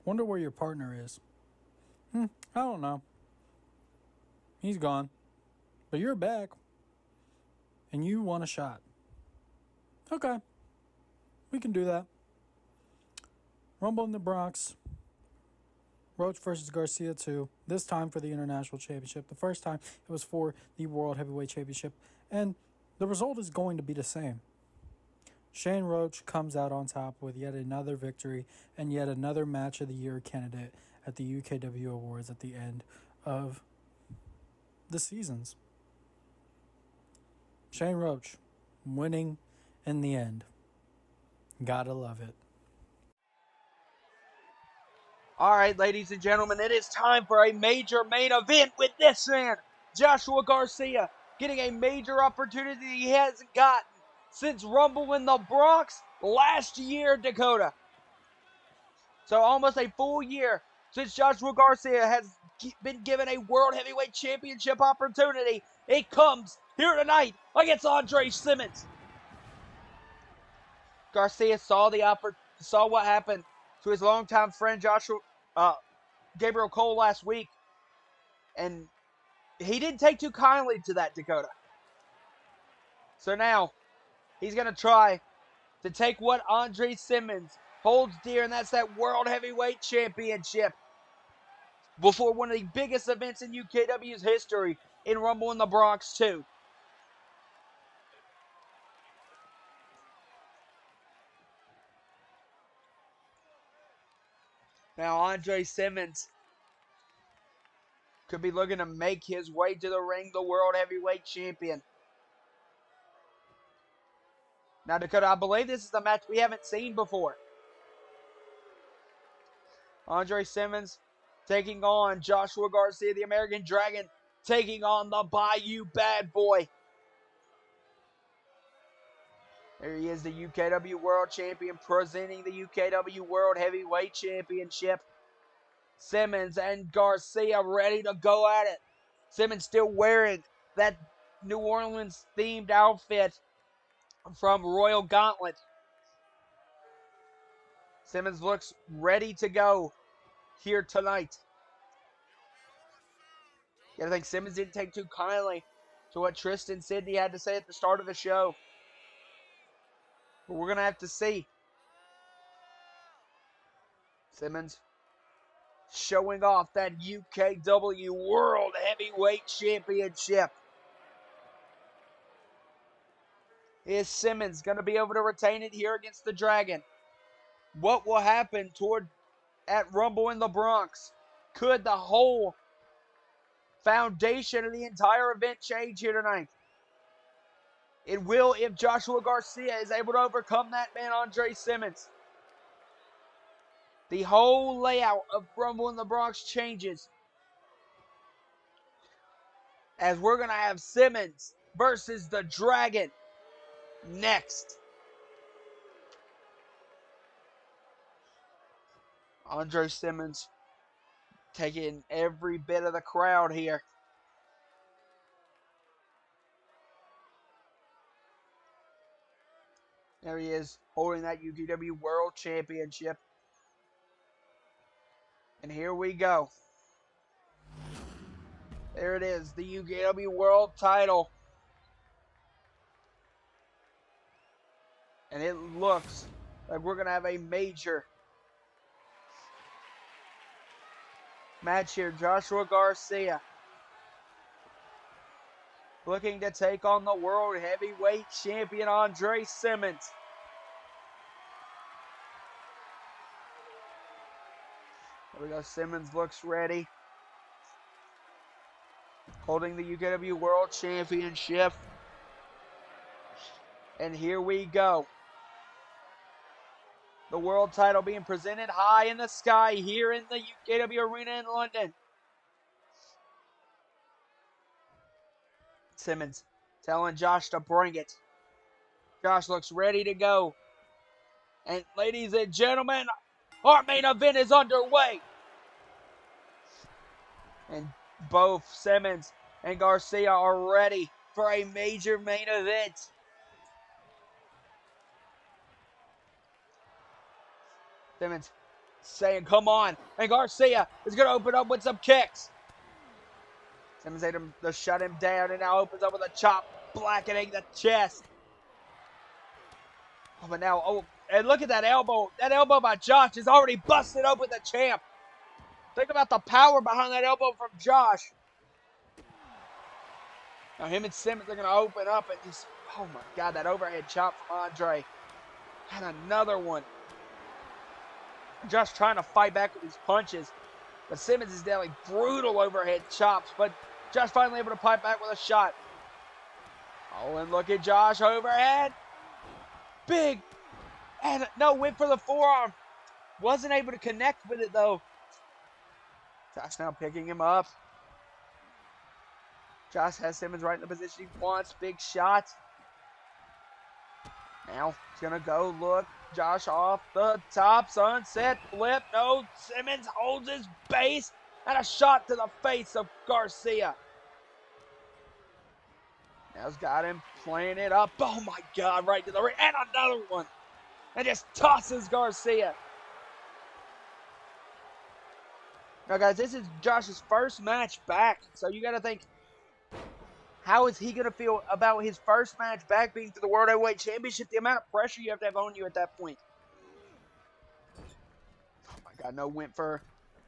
Wonder where your partner is. I don't know. He's gone. But you're back. And you want a shot. Okay. We can do that. Rumble in the Bronx. Roach versus Garcia 2. This time for the International Championship. The first time it was for the World Heavyweight Championship. And the result is going to be the same. Shane Roach comes out on top with yet another victory and yet another Match of the Year candidate at the UKW Awards at the end of the seasons. Shane Roach winning in the end. Gotta love it. All right, ladies and gentlemen, it is time for a major main event with this man, Joshua Garcia, getting a major opportunity he hasn't gotten since Rumble in the Bronx last year, Dakota. So almost a full year since Joshua Garcia has been given a World Heavyweight Championship opportunity. It comes here tonight against Andre Simmons. Garcia saw what happened to his longtime friend Gabriel Cole last week, and he didn't take too kindly to that, Dakota. So now he's going to try to take what Andre Simmons holds dear, and that's that World Heavyweight Championship, before one of the biggest events in UKW's history in Rumble in the Bronx 2. Now Andre Simmons could be looking to make his way to the ring, the World Heavyweight Champion. Now, Dakota, I believe this is a match we haven't seen before. Andre Simmons taking on Joshua Garcia, the American Dragon, taking on the Bayou Bad Boy. There he is, the UKW World Champion, presenting the UKW World Heavyweight Championship. Simmons and Garcia ready to go at it. Simmons still wearing that New Orleans themed outfit from Royal Gauntlet. Simmons looks ready to go here tonight. I think Simmons didn't take too kindly to what Tristan Sidney had to say at the start of the show. But we're going to have to see. Simmons showing off that UKW World Heavyweight Championship. Is Simmons going to be able to retain it here against the Dragon? What will happen at Rumble in the Bronx? Could the whole foundation of the entire event change here tonight? It will if Joshua Garcia is able to overcome that man, Andre Simmons. The whole layout of Rumble in the Bronx changes, as we're going to have Simmons versus the Dragon next. Andre Simmons taking every bit of the crowd here. There he is, holding that UKW World Championship. And here we go. There it is, the UKW World title. And it looks like we're going to have a major match here. Joshua Garcia looking to take on the World Heavyweight Champion Andre Simmons. There we go. Simmons looks ready. Holding the UKW World Championship. And here we go. The world title being presented high in the sky here in the UKW Arena in London. Simmons telling Josh to bring it. Josh looks ready to go. And ladies and gentlemen, our main event is underway. And both Simmons and Garcia are ready for a major main event. Simmons saying, come on. And Garcia is going to open up with some kicks. Simmons able to shut him down and now opens up with a chop, blackening the chest. Oh, but now, oh, and look at that elbow. That elbow by Josh is already busted open the champ. Think about the power behind that elbow from Josh. Now him and Simmons are going to open up and just, oh my God, that overhead chop from Andre. And another one. Josh trying to fight back with his punches. But Simmons is dealing brutal overhead chops. But Josh finally able to fight back with a shot. Oh, and look at Josh overhead. Big. And no, went for the forearm. Wasn't able to connect with it though. Josh now picking him up. Josh has Simmons right in the position he wants. Big shot. Now he's going to go look. Josh off the top. Sunset flip. No. Simmons holds his base. And a shot to the face of Garcia. Now he's got him playing it up. Oh my God. Right to the ring. And another one. And just tosses Garcia. Now guys, this is Josh's first match back. So you got to think, how is he going to feel about his first match back being to the World Heavyweight Championship? The amount of pressure you have to have on you at that point. Oh my God, no, went for,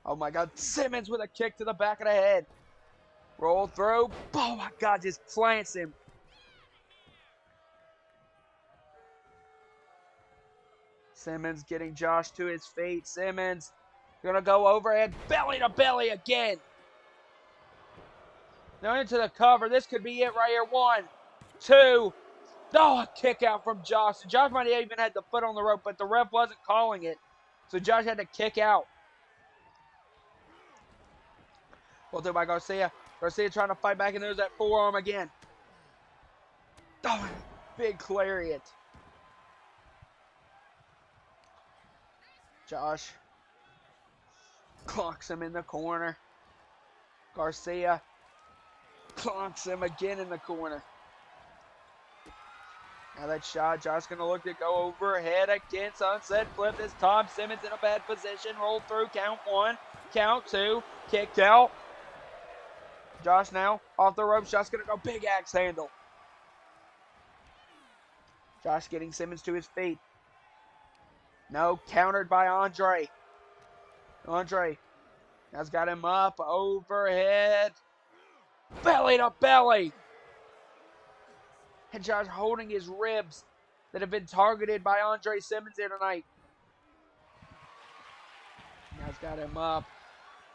oh my God, Simmons with a kick to the back of the head. Roll through. Oh my God, just plants him. Simmons getting Josh to his feet. Simmons going to go overhead, belly to belly again. Now into the cover. This could be it right here. 1, 2. Oh, a kick out from Josh. Josh might have even had the foot on the rope, but the ref wasn't calling it. So Josh had to kick out. Well done by Garcia. Garcia trying to fight back, and there's that forearm again. Oh, big lariat. Josh clocks him in the corner. Garcia clocks him again in the corner. Now that shot, Josh going to look to go overhead again. Sunset flip this time. Simmons in a bad position. Roll through. Count 1. Count 2. Kicked out. Josh now off the ropes. Josh going to go big axe handle. Josh getting Simmons to his feet. No, countered by Andre. Andre has got him up. Overhead. Belly to belly. And Josh holding his ribs that have been targeted by Andre Simmons here tonight. Now he's got him up.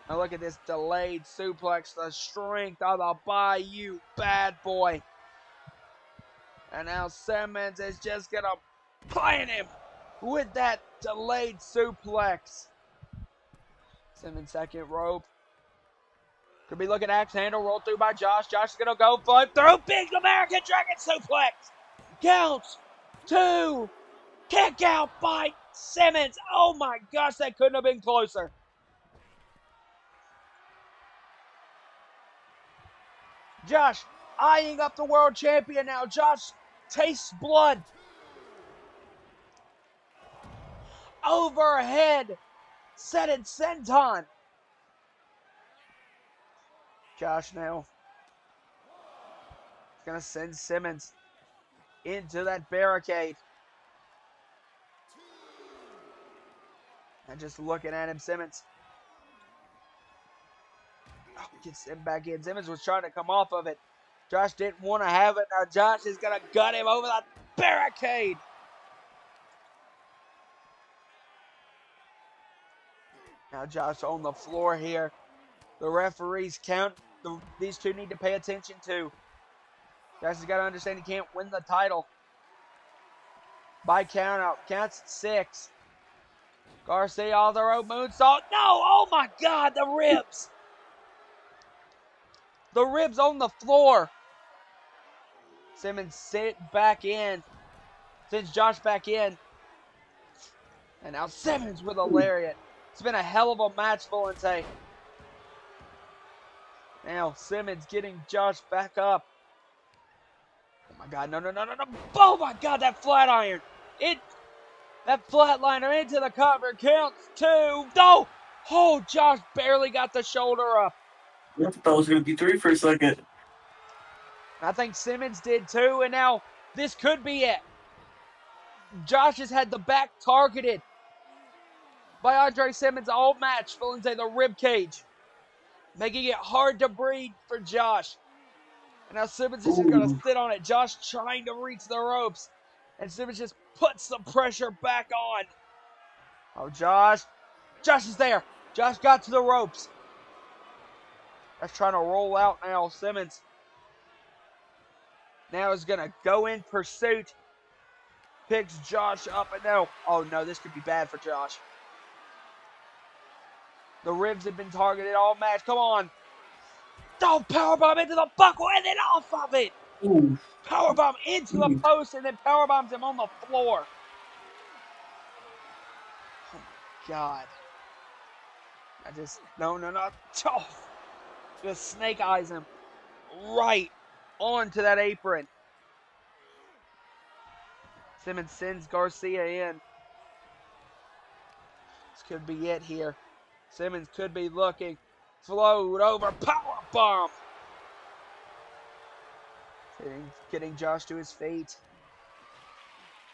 Now look at this delayed suplex. The strength of the Bayou bad boy. And now Simmons is just going to plant him with that delayed suplex. Simmons second rope. Could be looking at axe handle. Roll through by Josh. Josh is going to go flip through. Big American Dragon suplex. Counts. 2. Kick out by Simmons. Oh my gosh, that couldn't have been closer. Josh eyeing up the world champion now. Josh tastes blood. Overhead. Set it senton. Josh now is going to send Simmons into that barricade. And just looking at him, Simmons Gets him back in. Simmons was trying to come off of it. Josh didn't want to have it. Now Josh is going to gut him over the barricade. Now Josh on the floor here. The referees count. These two need to pay attention to. Josh has got to understand he can't win the title by count out. Counts at 6. Garcia all the rope moonsault. No! Oh my God! The ribs! The ribs on the floor. Simmons sends Josh back in. And now Simmons with a lariat. It's been a hell of a match, Volante. Now Simmons getting Josh back up. Oh my God, no. Oh my God, that flat iron. That flatliner into the cover. Counts 2. No! Oh, Josh barely got the shoulder up. I thought that was going to be 3 for a second. I think Simmons did too, and now this could be it. Josh has had the back targeted by Andre Simmons all match, filling into the rib cage, making it hard to breathe for Josh. And now Simmons is just going to sit on it. Josh trying to reach the ropes, and Simmons just puts the pressure back on. Oh, Josh is there. Josh got to the ropes. That's trying to roll out now. Simmons now is going to go in pursuit. Picks Josh up and no. Oh no, this could be bad for Josh. The ribs have been targeted all match. Come on. Oh, powerbomb into the buckle and then off of it. Powerbomb into the post and then powerbombs him on the floor. Oh my God. No. Oh, just snake eyes him right onto that apron. Simmons sends Garcia in. This could be it here. Simmons could be looking. Float over. Powerbomb. Getting Josh to his feet.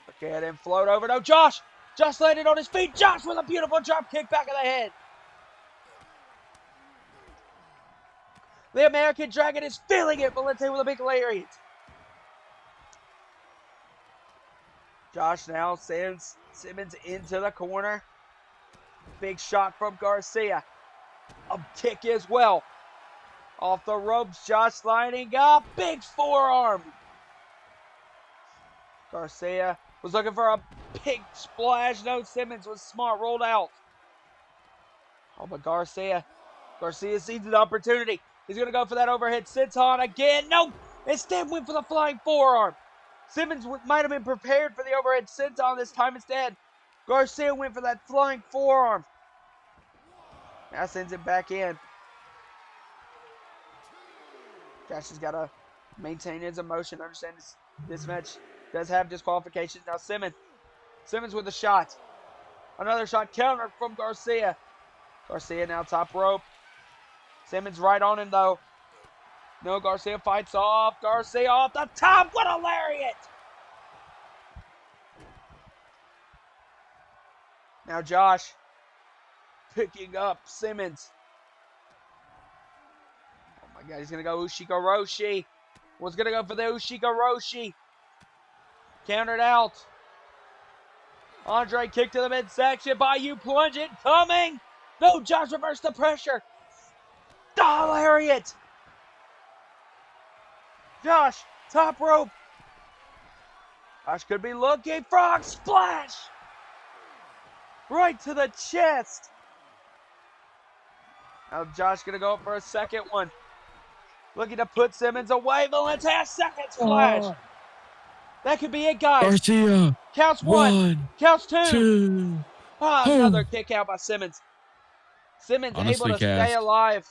Look at him float over. No, Josh! Josh landed on his feet. Josh with a beautiful drop kick back of the head. The American Dragon is feeling it. Valente with a big lariat. Josh now sends Simmons into the corner. Big shot from Garcia. A kick as well. Off the ropes, Josh lining up. Big forearm. Garcia was looking for a big splash. No, Simmons was smart, rolled out. Oh, but Garcia sees an opportunity. He's going to go for that overhead senton again. No, instead went for the flying forearm. Simmons might have been prepared for the overhead senton this time instead. Garcia went for that flying forearm. Now sends it back in. Josh has got to maintain his emotion. Understand this match does have disqualifications. Now Simmons with a shot. Another shot countered from Garcia. Garcia now top rope. Simmons right on him though. No, Garcia fights off. Garcia off the top. What a lariat! Now Josh picking up Simmons. Oh my God, he's going to go Ushika Roshi. Was going to go for the Ushika Roshi. Countered out. Andre kick to the midsection. Bayou plunge it. Coming. No, Josh reversed the pressure. Oh, lariat. Josh, top rope. Josh could be looking. Frog splash. Right to the chest. Now Josh going to go up for a second one. Looking to put Simmons away. Valente, second splash. Oh. That could be it, guys. Garcia. Counts one. Counts two. 2. Another kick out by Simmons. Simmons Honestly, able to stay alive.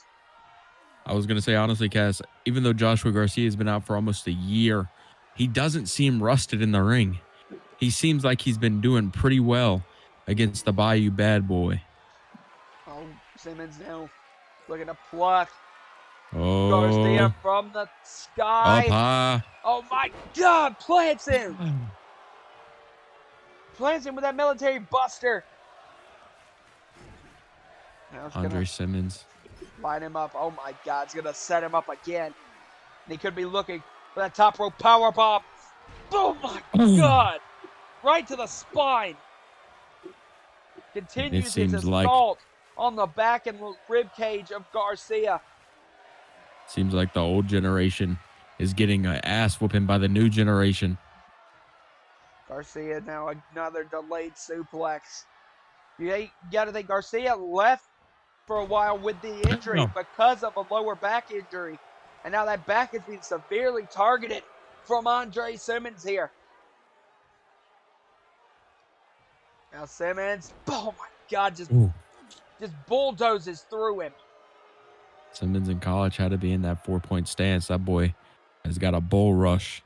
I was going to say, honestly, Cass, even though Joshua Garcia has been out for almost a year, he doesn't seem rusted in the ring. He seems like he's been doing pretty well against the Bayou bad boy. Oh, Simmons now looking to pluck Oh, Garcia from the sky. up high. Oh my God, plants him. Plants him with that military buster. Now it's Andre gonna Simmons. Line him up. Oh my God, it's gonna set him up again. And he could be looking for that top rope power bomb. Oh my God! Right to the spine. Continues his assault on the back and rib cage of Garcia. Seems like the old generation is getting an ass whooping by the new generation. Garcia now another delayed suplex. You gotta think Garcia left for a while with the injury because of a lower back injury. And now that back is being severely targeted from Andre Simmons here. Now Simmons, oh my God, just bulldozes through him. Simmons in college had to be in that 4-point stance. That boy has got a bull rush.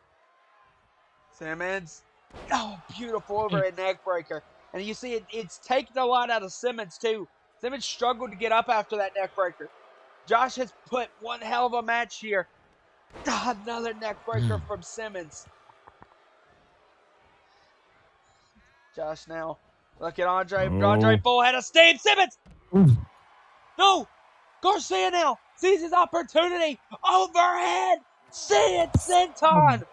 Simmons, oh, beautiful overhead neck breaker. And you see it's taken a lot out of Simmons too. Simmons struggled to get up after that neck breaker. Josh has put one hell of a match here. Another neck breaker from Simmons. Josh now, look at Andre. Andre full head of steam. Simmons! No! Garcia now sees his opportunity. Overhead! Seated senton!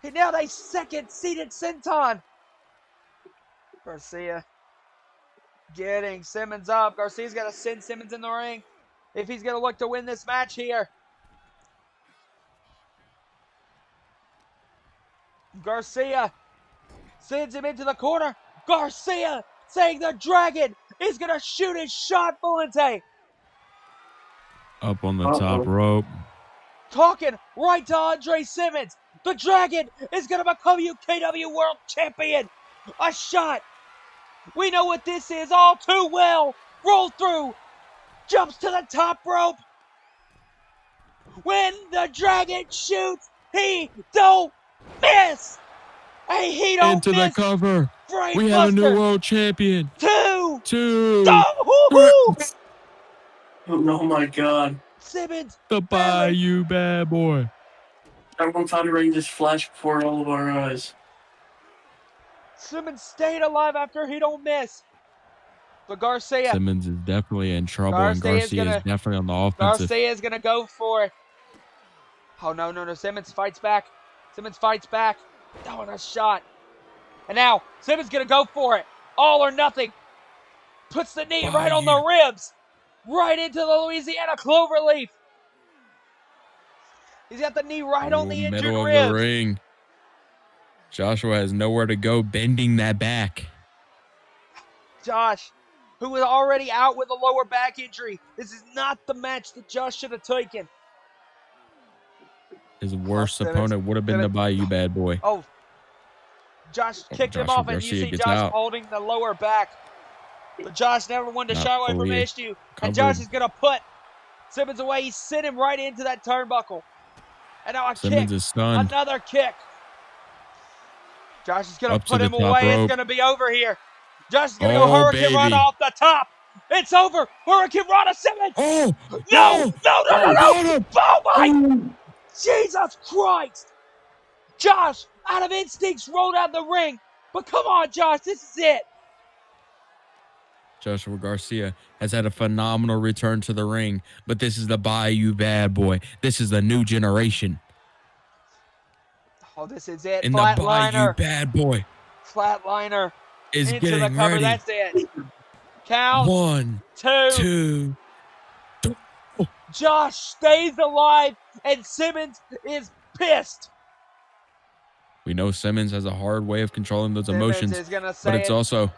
And now they second seated senton. Garcia getting Simmons up. Garcia's got to send Simmons in the ring if he's going to look to win this match here. Garcia sends him into the corner. Garcia saying the Dragon is going to shoot his shot, Valente. Up on the top rope. Talking right to Andre Simmons. The Dragon is going to become UKW World Champion. A shot. We know what this is all too well. Roll through. Jumps to the top rope. When the Dragon shoots, he don't miss. Hey, he don't into miss. The cover. Brain We have a new world champion. Two. Oh my God. Simmons. The Bayou bad boy. Everyone's title reign just flashed before all of our eyes. Simmons stayed alive after he don't miss. But Garcia. Simmons is definitely in trouble, and Garcia is definitely on the offensive. Garcia is going to go for it. Oh, no. Simmons fights back. Simmons fights back. Oh, and a shot. And now, Simmons going to go for it. All or nothing. Puts the knee right on the ribs. Right into the Louisiana Cloverleaf. He's got the knee right on the injured middle ribs. of the ring. Joshua has nowhere to go, bending that back. Josh, who was already out with a lower back injury. This is not the match that Josh should have taken. His worst opponent would have been the Bayou bad boy. Oh, Josh kicked him off, and you see Josh holding the lower back. But Josh never wanted to shy away from the issue. And Josh is going to put Simmons away. He sent him right into that turnbuckle. And now a Simmons kick. Is stunned. Another kick. Josh is going to put him away. It's going to be over here. Josh is going to go Hurricane Rana off the top. It's over. Hurricane Rana Simmons. Oh, no. Oh, my. Jesus Christ. Josh, out of instincts, rolled out the ring. But come on, Josh. This is it. Joshua Garcia has had a phenomenal return to the ring, but this is the Bayou bad boy. This is the new generation. Oh, this is it. And the Bayou bad boy. Flatliner. Is into getting the cover. ready. That's it. Count. 1, 2, 3. Josh stays alive, and Simmons is pissed. We know Simmons has a hard way of controlling those emotions, but it's also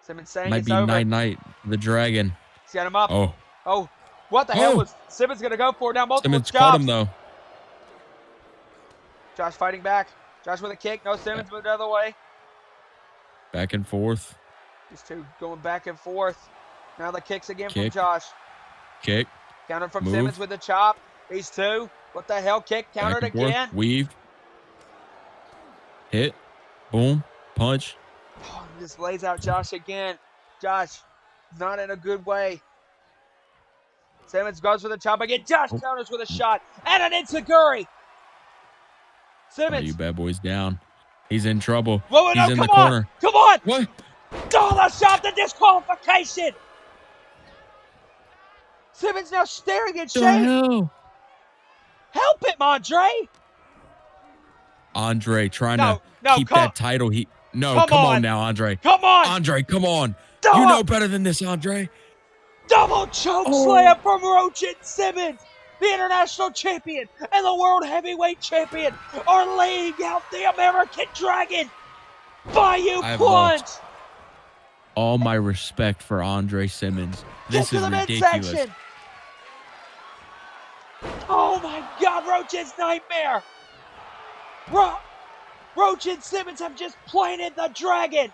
Simmons saying might it's be over. night the Dragon. He's got him up. Oh, what the hell was Simmons gonna go for? Down multiple Simmons chops. caught him though. Josh fighting back. Josh with a kick. No, Simmons moved the other way. Back and forth. These two going back and forth. Now the kicks again from Josh. Kick. Countered from Simmons with the chop. These two. What the hell? Kick. Countered again. Weave. Hit. Boom. Punch. Oh, this lays out Josh again. Josh, not in a good way. Simmons goes for the chop again. Josh counters with a shot. And an enziguri. Simmons. You bad boy's down. He's in trouble. He's in the corner. Come on. What? Oh, the shot, the disqualification. Simmons now staring at The Shane. hell? Help him, Andre. Andre trying No, to keep that title. come come on on. now, Andre. Come on. Andre, come on. Double, You know better than this, Andre. double choke slam from Roach and Simmons. The international champion and the world heavyweight champion are laying out the American Dragon. Bayou I have Plunge. lost all my respect for Andre Simmons. This Kick is to the ridiculous. midsection. Oh my God, Roach's nightmare. Roach and Simmons have just planted the dragon.